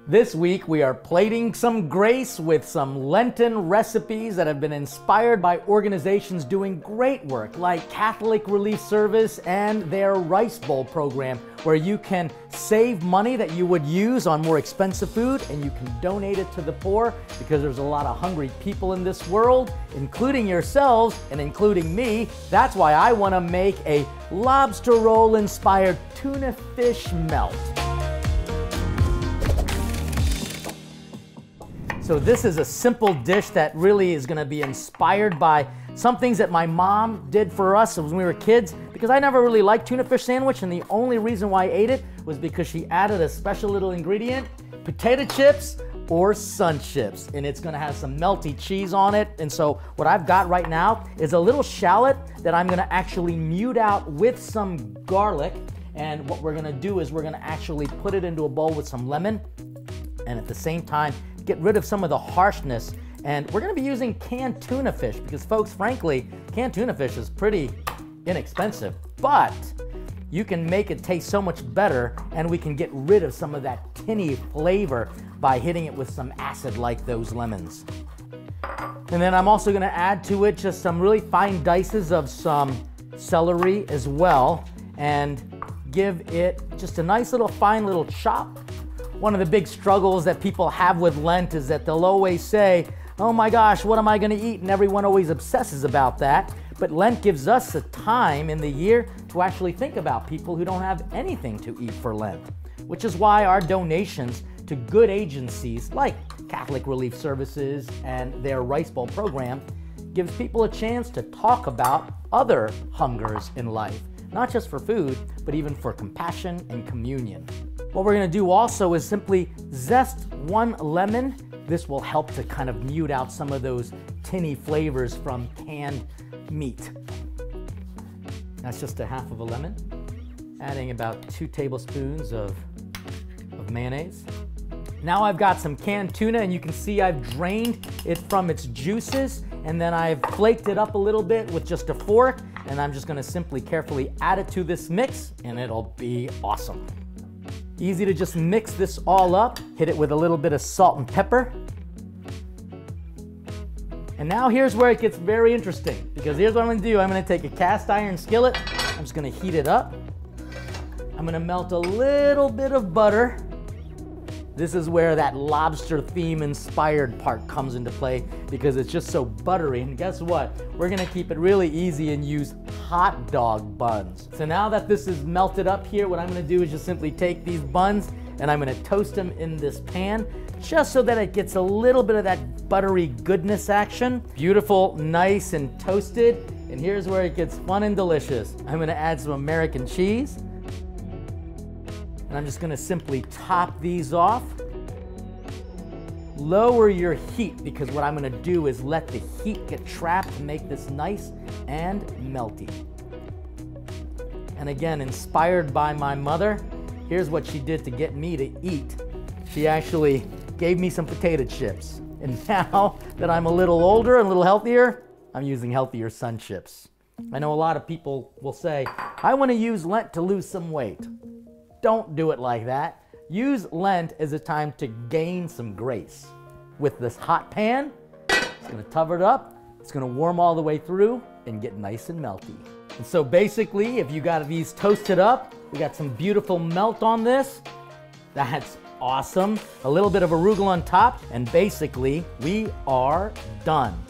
This week we are plating some grace with some Lenten recipes that have been inspired by organizations doing great work like Catholic Relief Service and their Rice Bowl program, where you can save money that you would use on more expensive food and you can donate it to the poor, because there's a lot of hungry people in this world, including yourselves and including me. That's why I want to make a lobster roll inspired tuna fish melt. So this is a simple dish that really is going to be inspired by some things that my mom did for us when we were kids, because I never really liked tuna fish sandwich, and the only reason why I ate it was because she added a special little ingredient, potato chips or sun chips, and it's going to have some melty cheese on it. And so what I've got right now is a little shallot that I'm going to actually mute out with some garlic, and what we're going to do is we're going to actually put it into a bowl with some lemon, and at the same time get rid of some of the harshness. And we're going to be using canned tuna fish because, folks, frankly, canned tuna fish is pretty inexpensive, but you can make it taste so much better, and we can get rid of some of that tinny flavor by hitting it with some acid like those lemons. And then I'm also going to add to it just some really fine dices of some celery as well, and give it just a nice little fine little chop. One of the big struggles that people have with Lent is that they'll always say, oh my gosh, what am I going to eat? And everyone always obsesses about that. But Lent gives us a time in the year to actually think about people who don't have anything to eat for Lent, which is why our donations to good agencies like Catholic Relief Services and their Rice Bowl program gives people a chance to talk about other hungers in life, not just for food, but even for compassion and communion. What we're going to do also is simply zest one lemon. This will help to kind of mute out some of those tinny flavors from canned meat. That's just a half of a lemon. Adding about 2 tablespoons of mayonnaise. Now I've got some canned tuna, and you can see I've drained it from its juices, and then I've flaked it up a little bit with just a fork, and I'm just going to simply carefully add it to this mix, and it'll be awesome. Easy to just mix this all up, hit it with a little bit of salt and pepper. And now here's where it gets very interesting, because here's what I'm going to do. I'm going to take a cast iron skillet, I'm just going to heat it up. I'm going to melt a little bit of butter. This is where that lobster theme inspired part comes into play, because it's just so buttery. And guess what? We're going to keep it really easy and use hot dog buns. So now that this is melted up here, what I'm going to do is just simply take these buns and I'm going to toast them in this pan, just so that it gets a little bit of that buttery goodness action. Beautiful, nice and toasted. And here's where it gets fun and delicious. I'm going to add some American cheese. And I'm just going to simply top these off. Lower your heat, because what I'm going to do is let the heat get trapped to make this nice and melty. And again, inspired by my mother, here's what she did to get me to eat. She actually gave me some potato chips. And now that I'm a little older and a little healthier, I'm using healthier sun chips. I know a lot of people will say, I want to use Lent to lose some weight. Don't do it like that. Use Lent as a time to gain some grace. With this hot pan, it's going to cover it up. It's going to warm all the way through and get nice and melty. And so basically, if you got these toasted up, we got some beautiful melt on this. That's awesome. A little bit of arugula on top, and basically, we are done.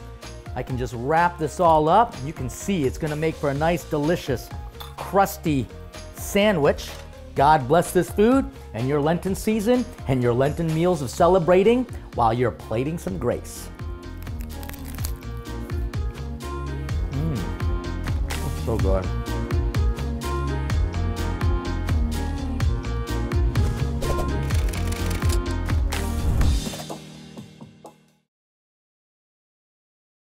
I can just wrap this all up. You can see it's going to make for a nice, delicious, crusty sandwich. God bless this food and your Lenten season and your Lenten meals of celebrating while you're plating some grace. That's so good.